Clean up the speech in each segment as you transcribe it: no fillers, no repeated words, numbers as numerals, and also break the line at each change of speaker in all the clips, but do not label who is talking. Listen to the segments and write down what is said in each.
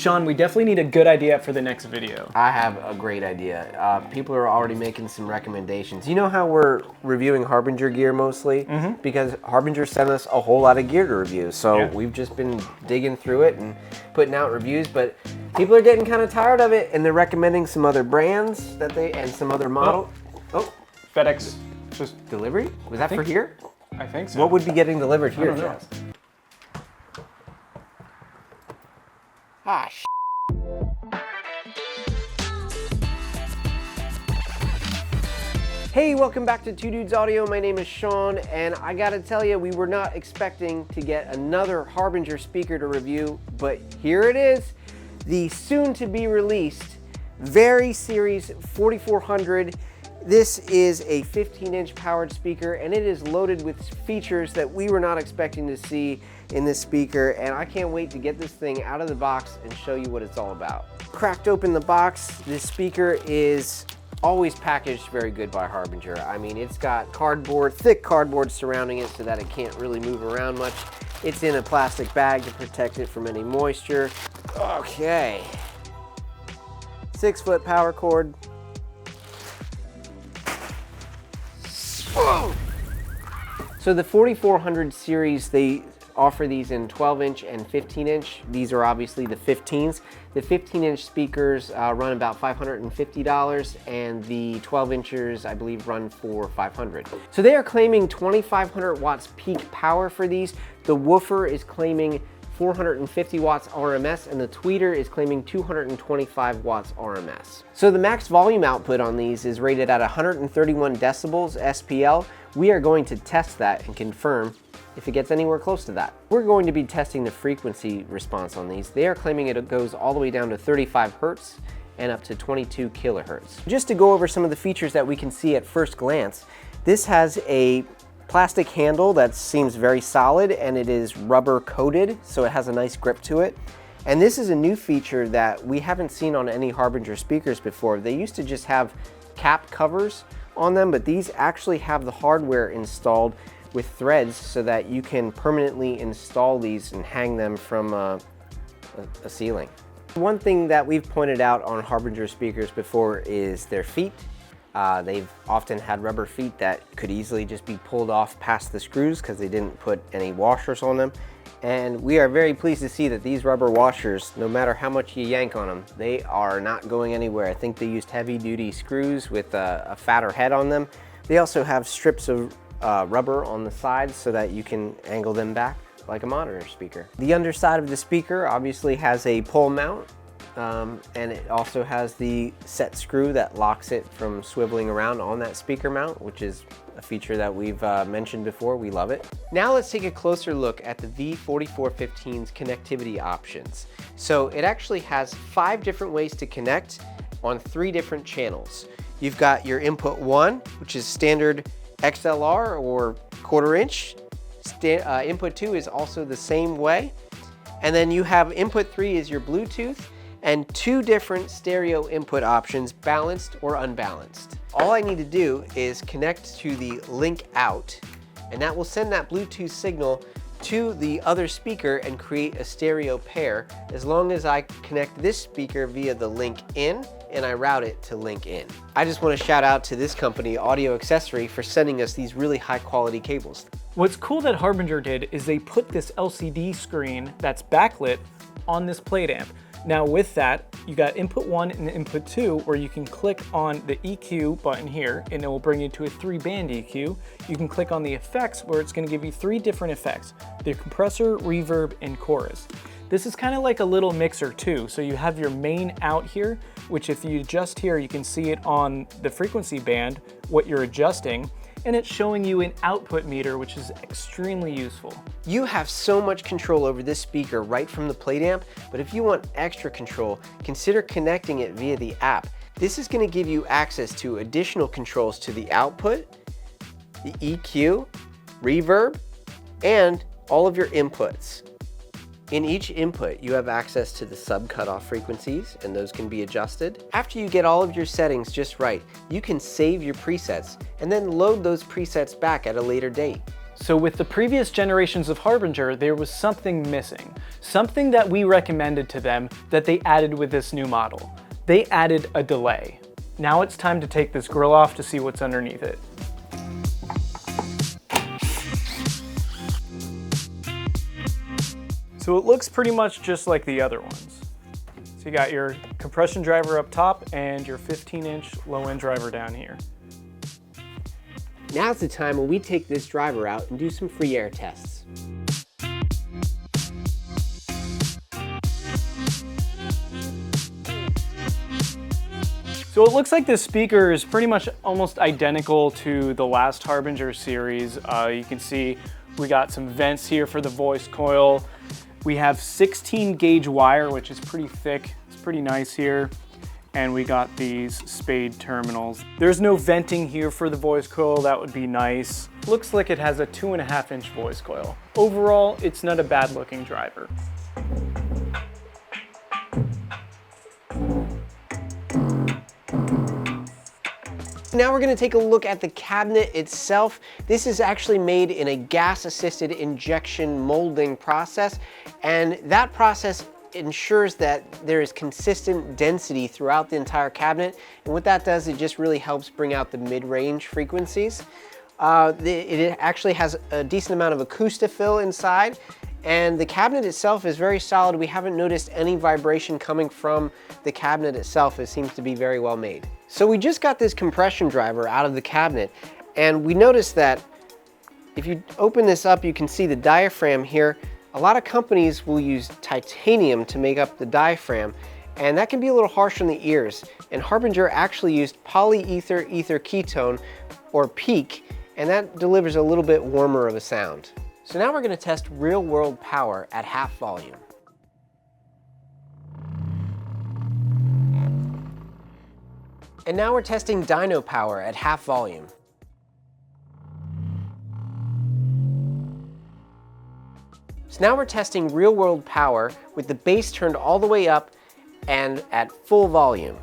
Sean, we definitely need a good idea for the next video.
I have a great idea. People are already making some recommendations. You know how we're reviewing Harbinger gear mostly? Because Harbinger sent us a whole lot of gear to review. So we've just been digging through it and putting out reviews, but people are getting kind of tired of it and they're recommending some other brands and some other models.
Oh, FedEx just
delivery? Was that for here?
I think so.
What would be getting delivered here?
I don't know.
Ah, sh**. Hey, welcome back to Two Dudes Audio. My name is Sean, and I gotta tell you, we were not expecting to get another Harbinger speaker to review, but here it is, the soon-to-be released VARI Series 4400. This is a 15-inch powered speaker, and it is loaded with features that we were not expecting to see in this speaker, and I can't wait to get this thing out of the box and show you what it's all about. Cracked open the box, this speaker is always packaged very good by Harbinger. I mean, it's got cardboard, thick cardboard surrounding it so that it can't really move around much. It's in a plastic bag to protect it from any moisture. Okay. 6-foot power cord. Whoa. So the 4400 series, they offer these in 12-inch and 15-inch. These are obviously the 15s. The 15-inch speakers run about $550, and the 12-inchers, I believe, run for $500. So they are claiming 2,500 watts peak power for these. The woofer is claiming 450 watts RMS, and the tweeter is claiming 225 watts RMS. So the max volume output on these is rated at 131 decibels SPL. We are going to test that and confirm if it gets anywhere close to that. We're going to be testing the frequency response on these. They are claiming it goes all the way down to 35 Hertz and up to 22 kilohertz. Just to go over some of the features that we can see at first glance, this has a plastic handle that seems very solid, and it is rubber coated, so it has a nice grip to it. And this is a new feature that we haven't seen on any Harbinger speakers before. They used to just have cap covers on them, but these actually have the hardware installed with threads so that you can permanently install these and hang them from a ceiling. One thing that we've pointed out on Harbinger speakers before is their feet. They've often had rubber feet that could easily just be pulled off past the screws because they didn't put any washers on them. And we are very pleased to see that these rubber washers, no matter how much you yank on them, they are not going anywhere. I think they used heavy-duty screws with a fatter head on them. They also have strips of rubber on the sides so that you can angle them back like a monitor speaker. The underside of the speaker obviously has a pole mount, and it also has the set screw that locks it from swiveling around on that speaker mount, which is a feature that we've mentioned before. We love it. Now let's take a closer look at the V4415's connectivity options. So it actually has 5 different ways to connect on 3 different channels. You've got your input 1, which is standard XLR or 1/4 inch. Input 2 is also the same way. And then you have input 3 is your Bluetooth, and 2 different stereo input options, balanced or unbalanced. All I need to do is connect to the link out, and that will send that Bluetooth signal to the other speaker and create a stereo pair, as long as I connect this speaker via the link in and I route it to link in. I just want to shout out to this company, Audio Accessory, for sending us these really high quality cables.
What's cool that Harbinger did is they put this LCD screen that's backlit on this plate amp. Now with that, you got input 1 and input 2, where you can click on the EQ button here and it will bring you to a 3-band EQ. You can click on the effects, where it's going to give you 3 different effects: the compressor, reverb, and chorus. This is kind of like a little mixer too. So you have your main out here, which if you adjust here, you can see it on the frequency band, what you're adjusting. And it's showing you an output meter, which is extremely useful.
You have so much control over this speaker right from the plate amp, but if you want extra control, consider connecting it via the app. This is going to give you access to additional controls to the output, the EQ, reverb, and all of your inputs. In each input, you have access to the sub cutoff frequencies, and those can be adjusted. After you get all of your settings just right, you can save your presets and then load those presets back at a later date.
So with the previous generations of Harbinger, there was something missing. Something that we recommended to them that they added with this new model. They added a delay. Now it's time to take this grill off to see what's underneath it. So it looks pretty much just like the other ones. So you got your compression driver up top and your 15-inch low-end driver down here.
Now's the time when we take this driver out and do some free air tests.
So it looks like this speaker is pretty much almost identical to the last Harbinger series. You can see we got some vents here for the voice coil. We have 16 gauge wire, which is pretty thick. It's pretty nice here. And we got these spade terminals. There's no venting here for the voice coil. That would be nice. Looks like it has a 2.5-inch voice coil. Overall, it's not a bad looking driver.
Now we're going to take a look at the cabinet itself. This is actually made in a gas-assisted injection molding process, and that process ensures that there is consistent density throughout the entire cabinet, and what that does, it just really helps bring out the mid-range frequencies. It actually has a decent amount of acoustophil inside, and the cabinet itself is very solid. We haven't noticed any vibration coming from the cabinet itself. It seems to be very well made. So we just got this compression driver out of the cabinet, and we noticed that if you open this up, you can see the diaphragm here. A lot of companies will use titanium to make up the diaphragm, and that can be a little harsh on the ears. And Harbinger actually used polyether ether ketone, or PEEK, and that delivers a little bit warmer of a sound. So now we're going to test real-world power at half volume. And now we're testing dyno power at half volume. So now we're testing real-world power with the bass turned all the way up and at full volume.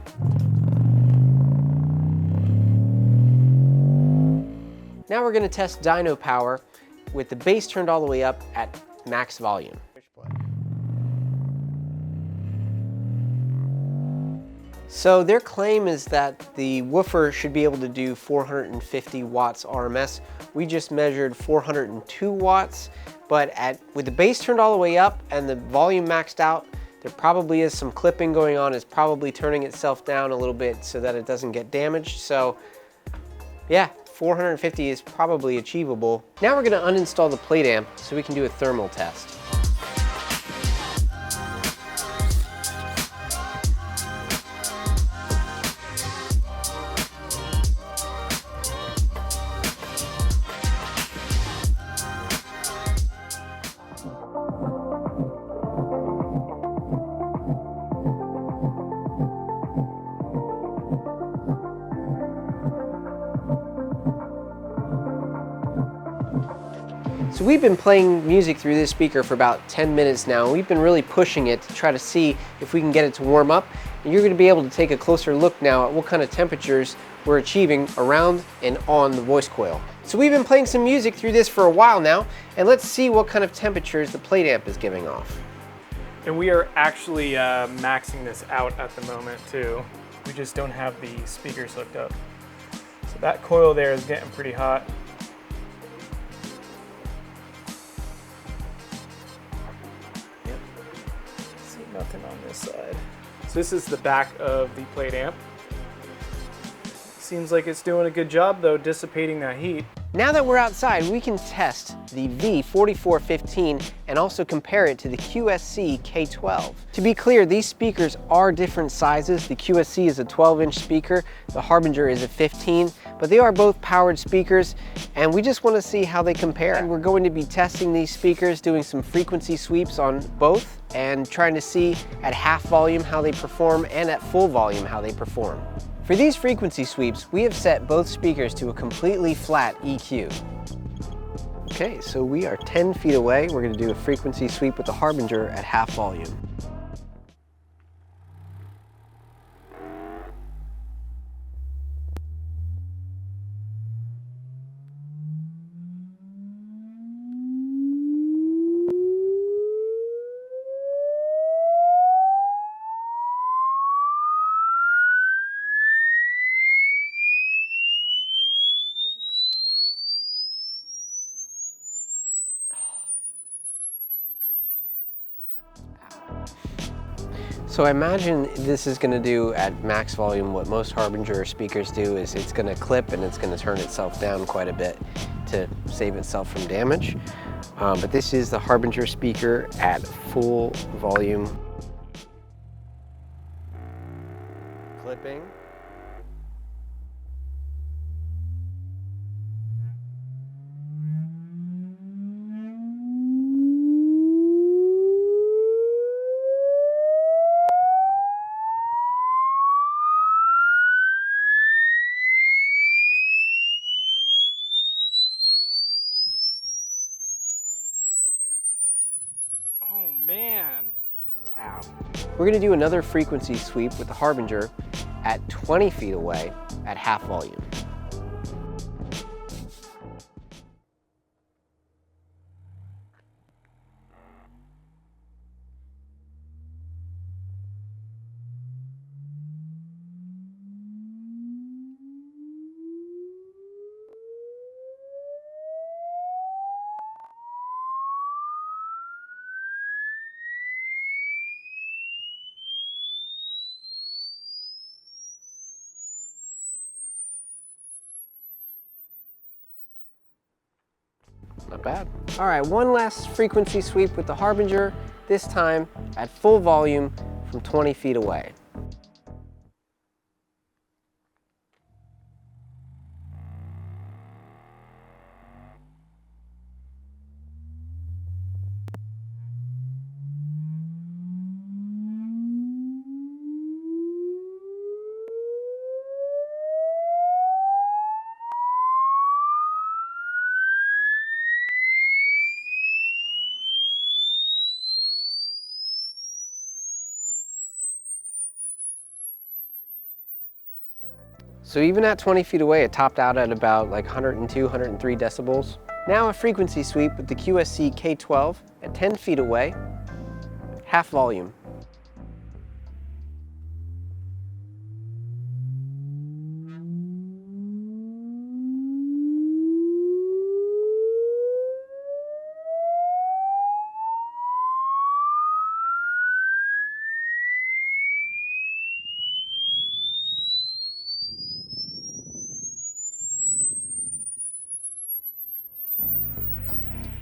Now we're going to test dyno power with the bass turned all the way up at max volume. So their claim is that the woofer should be able to do 450 watts RMS. We just measured 402 watts, but with the bass turned all the way up and the volume maxed out, there probably is some clipping going on. It's probably turning itself down a little bit so that it doesn't get damaged. So yeah, 450 is probably achievable. Now we're going to uninstall the plate amp so we can do a thermal test. So we've been playing music through this speaker for about 10 minutes now. We've been really pushing it to try to see if we can get it to warm up. And you're going to be able to take a closer look now at what kind of temperatures we're achieving around and on the voice coil. So we've been playing some music through this for a while now, and let's see what kind of temperatures the plate amp is giving off.
And we are actually maxing this out at the moment too. We just don't have the speakers hooked up. So that coil there is getting pretty hot. Nothing on this side. So this is the back of the plate amp. Seems like it's doing a good job though, dissipating that heat.
Now that we're outside, we can test the V4415 and also compare it to the QSC K12. To be clear, these speakers are different sizes. The QSC is a 12-inch speaker, the Harbinger is a 15, but they are both powered speakers, and we just want to see how they compare. And we're going to be testing these speakers, doing some frequency sweeps on both, and trying to see at half volume how they perform and at full volume how they perform. For these frequency sweeps, we have set both speakers to a completely flat EQ. Okay, so we are 10 feet away. We're going to do a frequency sweep with the Harbinger at half volume. So I imagine this is going to do at max volume what most Harbinger speakers do, is it's going to clip and it's going to turn itself down quite a bit to save itself from damage. But this is the Harbinger speaker at full volume. Clipping.
Oh man.
Ow. We're going to do another frequency sweep with the Harbinger at 20 feet away at half volume. Not bad. All right, one last frequency sweep with the Harbinger, this time at full volume from 20 feet away. So even at 20 feet away, it topped out at about like 102, 103 decibels. Now a frequency sweep with the QSC K12 at 10 feet away, half volume.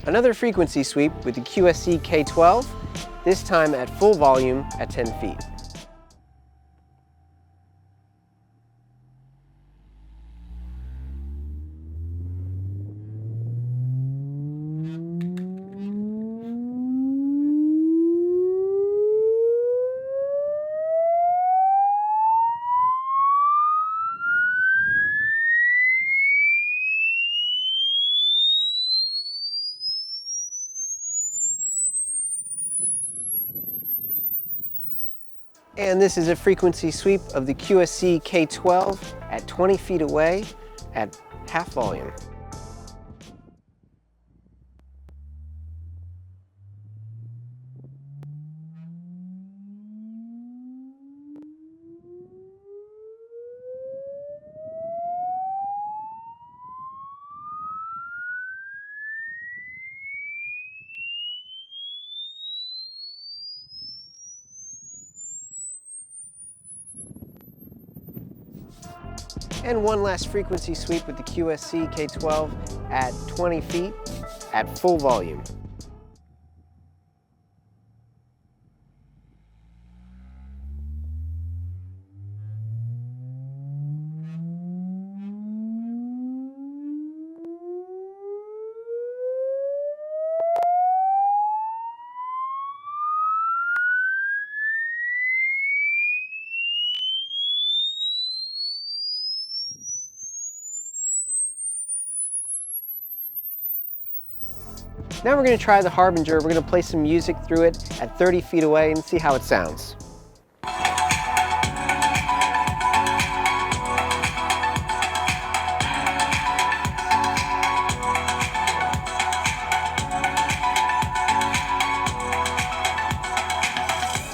Another frequency sweep with the QSC K12, this time at full volume at 10 feet. And this is a frequency sweep of the QSC K12 at 20 feet away at half volume. And one last frequency sweep with the QSC K12 at 20 feet at full volume. Now we're going to try the Harbinger. We're going to play some music through it at 30 feet away and see how it sounds.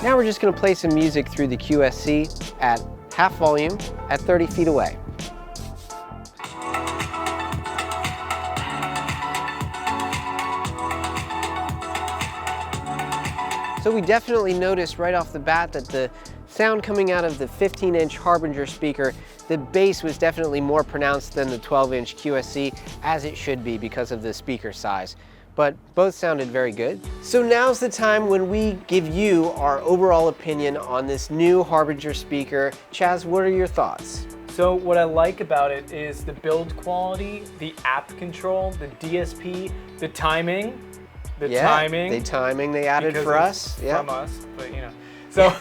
Now we're just going to play some music through the QSC at half volume at 30 feet away. So we definitely noticed right off the bat that the sound coming out of the 15-inch Harbinger speaker, the bass was definitely more pronounced than the 12-inch QSC, as it should be because of the speaker size. But both sounded very good. So now's the time when we give you our overall opinion on this new Harbinger speaker. Chaz, what are your thoughts?
So what I like about it is the build quality, the app control, the DSP, the timing. The timing they added for us.
Yeah.
From us, but you know. So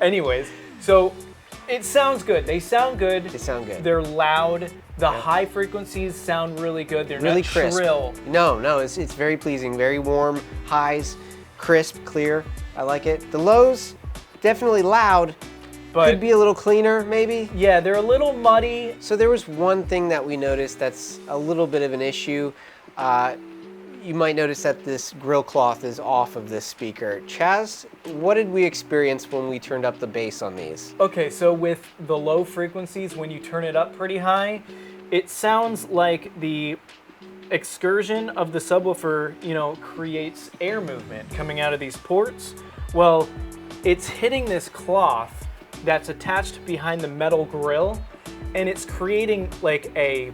anyways, so it sounds good. They sound good.
They sound good.
They're loud. The high frequencies sound really good. They're
really
not
crisp.
shrill.
No, it's very pleasing. Very warm, highs, crisp, clear. I like it. The lows, definitely loud.
But
could be a little cleaner, maybe.
Yeah, they're a little muddy.
So there was one thing that we noticed that's a little bit of an issue. You might notice that this grill cloth is off of this speaker. Chaz, what did we experience when we turned up the bass on these?
Okay, so with the low frequencies, when you turn it up pretty high, it sounds like the excursion of the subwoofer, you know, creates air movement coming out of these ports. Well, it's hitting this cloth that's attached behind the metal grill, and it's creating like a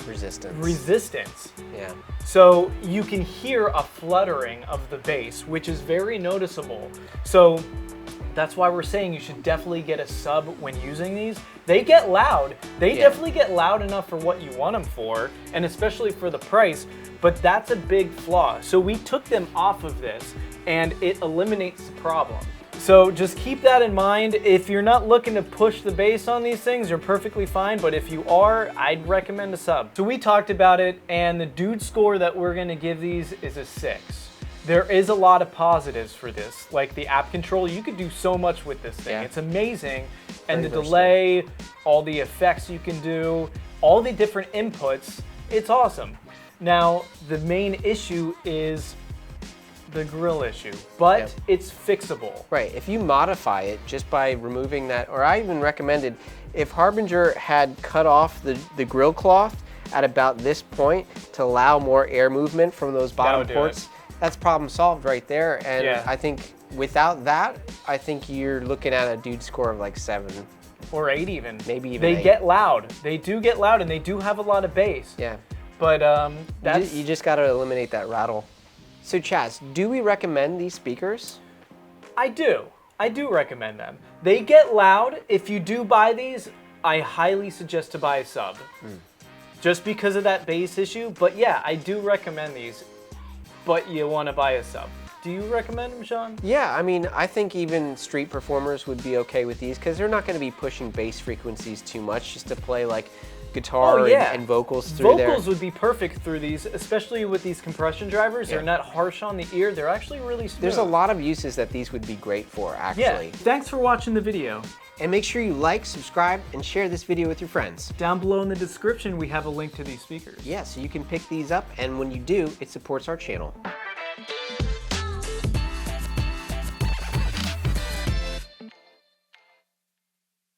resistance.
Yeah.
So you can hear a fluttering of the bass, which is very noticeable. So that's why we're saying you should definitely get a sub when using these. They get loud. They definitely get loud enough for what you want them for, and especially for the price, but that's a big flaw. So we took them off of this, and it eliminates the problem. So just keep that in mind. If you're not looking to push the bass on these things, you're perfectly fine, but if you are, I'd recommend a sub. So we talked about it, and the dude score that we're gonna give these is a 6. There is a lot of positives for this, like the app control. You could do so much with this thing. It's amazing. And the delay, all the effects you can do, all the different inputs, it's awesome. Now, the main issue is the grill issue, but it's fixable.
Right, if you modify it just by removing that, or I even recommended, if Harbinger had cut off the grill cloth at about this point to allow more air movement from those bottom ports, that's problem solved right there. And I think without that, I think you're looking at a dude score of like 7.
Or 8 even.
Maybe even
They
8.
get loud. They do get loud, and they do have a lot of bass.
Yeah.
But that's...
You just gotta eliminate that rattle. So Chaz, do we recommend these speakers?
I do. I do recommend them. They get loud. If you do buy these, I highly suggest to buy a sub. Just because of that bass issue. But yeah, I do recommend these. But you want to buy a sub. Do you recommend them, Sean?
Yeah, I mean, I think even street performers would be okay with these because they're not going to be pushing bass frequencies too much just to play like guitar and vocals through there.
Vocals would be perfect through these, especially with these compression drivers. They're not harsh on the ear. They're actually really smooth.
There's a lot of uses that these would be great for, actually.
Yeah. Thanks for watching the video.
And make sure you like, subscribe, and share this video with your friends.
Down below in the description, we have a link to these speakers.
Yeah, so you can pick these up, and when you do, it supports our channel.